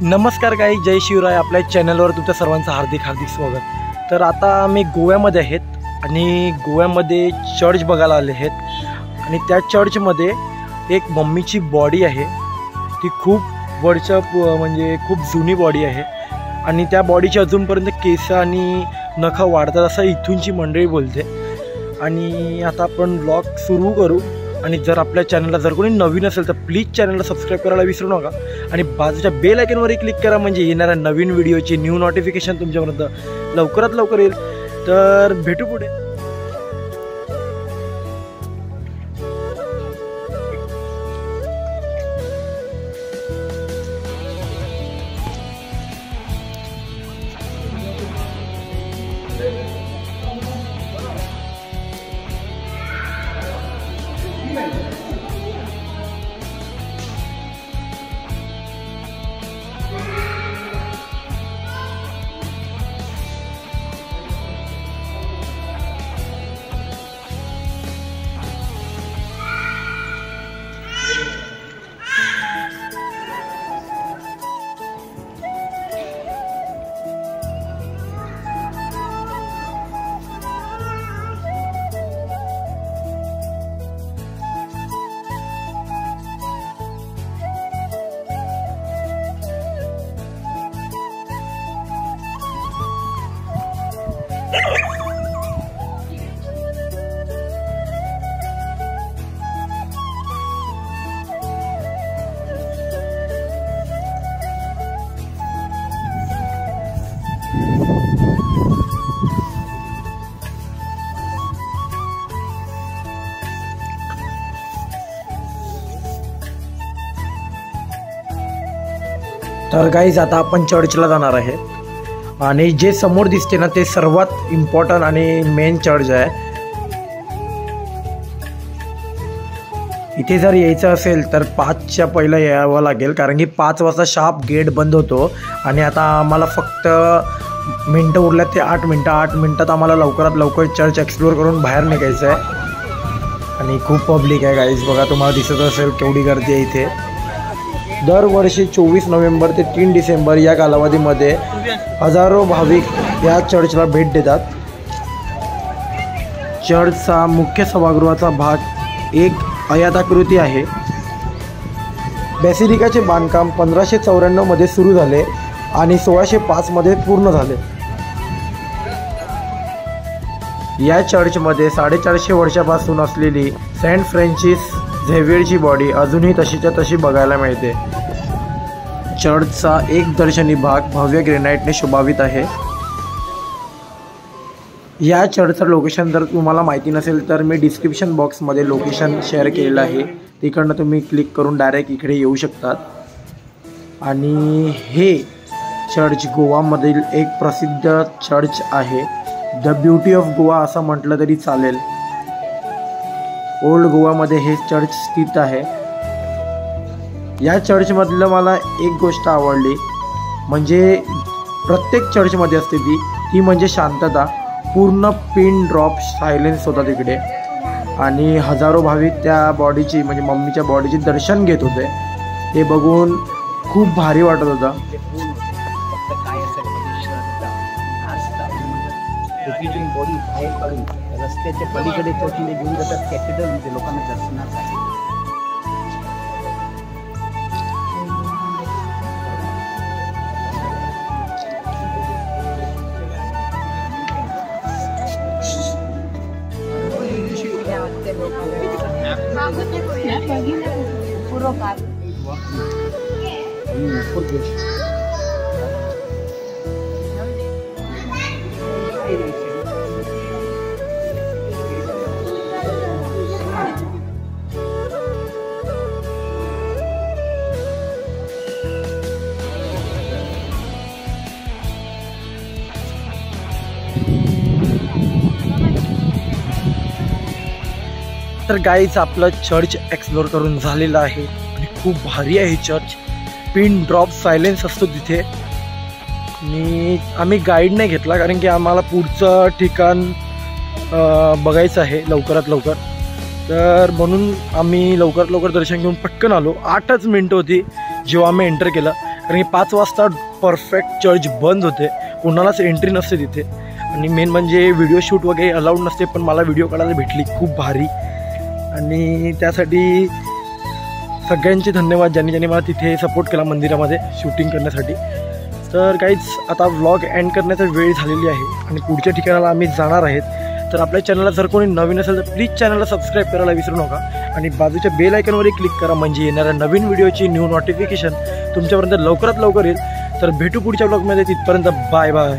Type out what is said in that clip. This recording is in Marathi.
नमस्कार गाई, जय शिवराय. आपल्या चॅनलवर तुमच्या सर्वांचं हार्दिक स्वागत. तर आता आम्ही गोव्यामध्ये आहेत आणि गोव्यामध्ये चर्च बघायला आले आहेत आणि त्या चर्चमध्ये एक मम्मीची बॉडी आहे. ती खूप वर्षा म्हणजे खूप जुनी बॉडी आहे आणि त्या बॉडीची अजूनपर्यंत केस आणि नखं वाढतात असं इथूनची मंडळी बोलते. आणि आता आपण ब्लॉग सुरू करू. आणि जर आपल्या चॅनलला जर कोणी नवीन असेल तर प्लीज चॅनलला सबस्क्राईब करायला विसरू नका आणि बाजूच्या बेल आयकॉनवरही क्लिक करा, म्हणजे येणाऱ्या नवीन व्हिडिओची न्यू नोटिफिकेशन तुमच्यापर्यंत लवकरात लवकर येईल. तर भेटू पुढे. तर गाईज आता आपण चर्चला जाणार आहे आणि जे समोर दिसते ना ते सर्वात इम्पॉर्टंट आणि मेन चर्च आहे. इथे जर यायचं असेल तर 5च्या पहिलं यावं लागेल, कारण की 5 वाजता शार्प गेट बंद होतो. आणि आता आम्हाला फक्त मिनटं उरल्यात ते 8 मिनटं. 8 मिनटात आम्हाला लवकरात लवकर चर्च एक्सप्लोअर करून बाहेर निघायचं आहे. आणि खूप पब्लिक आहे गाईज, बघा तुम्हाला दिसत असेल केवढी गर्दी आहे इथे. दरवर्षी 24 नोव्हेंबर ते 3 डिसेंबर या कालावधीमध्ये हजारो भाविक या चर्चला भेट देतात. चर्चचा मुख्य सभागृहाचा भाग एक आयताकृती आहे. बेसिलिकाचे बांधकाम 1594 मध्ये सुरू झाले आणि 1605 मध्ये पूर्ण झाले. या चर्चमध्ये 450 वर्षापासून असलेली सेंट फ्रान्सिस झेवियरची बॉडी अजूनही तशीच्या तशी बघायला मिळते. चर्चचा एक दर्शनी भाग भव्य ग्रेनाइटने शोभावित आहे. या चर्चचं लोकेशन जर तुम्हाला माहिती नसेल तर मी डिस्क्रिप्शन बॉक्समध्ये लोकेशन शेअर केलेलं आहे, तिकडनं तुम्ही क्लिक करून डायरेक्ट इकडे येऊ शकतात. आणि हे चर्च गोवामधील एक प्रसिद्ध चर्च आहे. द ब्युटी ऑफ गोवा असं म्हटलं तरी चालेल. ओल्ड गोवामध्ये हे चर्च स्थित आहे. या चर्चमधलं मला एक गोष्ट आवडली, म्हणजे प्रत्येक चर्चमध्ये असते ती म्हणजे शांतता. पूर्ण पिन ड्रॉप सायलेन्स होता तिकडे आणि हजारो भाविक त्या बॉडीची म्हणजे मम्मीच्या बॉडीची दर्शन घेत होते. ते बघून खूप भारी वाटत होतं. बॉडी बाहेर काढून रस्त्याच्या पलीकडे चर्चमध्ये घेऊन जातात कॅथेड्रलमध्ये लोकांना दर्शनासाठी. तर गाईज आपलं चर्च एक्सप्लोअर करून झालेलं आहे आणि खूप भारी आहे चर्च. पिन ड्रॉप सायलेन्स असतो तिथे. आणि आम्ही गाईड नाही घेतला कारण की आम्हाला पुढचं ठिकाण बघायचं आहे लवकरात लवकर. तर म्हणून आम्ही लवकरात लवकर दर्शन घेऊन पटकन आलो. 8च मिनटं होती जेव्हा आम्ही एंटर केलं. कारण की 5 वाजता परफेक्ट चर्च बंद होते, कोणालाच एंट्री नसते तिथे. आणि मेन म्हणजे व्हिडिओ शूट वगैरे अलाउड नसते, पण मला व्हिडिओ काढायला भेटली खूप भारी. आणि त्यासाठी सगळ्यांचे धन्यवाद ज्यांनी मला तिथे सपोर्ट केला मंदिरामध्ये शूटिंग करण्यासाठी. तर काहीच आता व्लॉग एंड करण्याचा वेळ झालेली आहे आणि पुढच्या ठिकाणाला आम्ही जाणार आहेत. तर आपल्या चॅनलला जर कोणी नवीन असेल तर प्लीज चॅनलला सबस्क्राईब करायला विसरू नका आणि बाजूच्या बेल आयकॉनवरही क्लिक करा, म्हणजे येणाऱ्या नवीन व्हिडिओची न्यू नोटिफिकेशन तुमच्यापर्यंत लवकरात लवकर येईल. तर भेटू पुढच्या ब्लॉगमध्ये, तिथपर्यंत बाय बाय.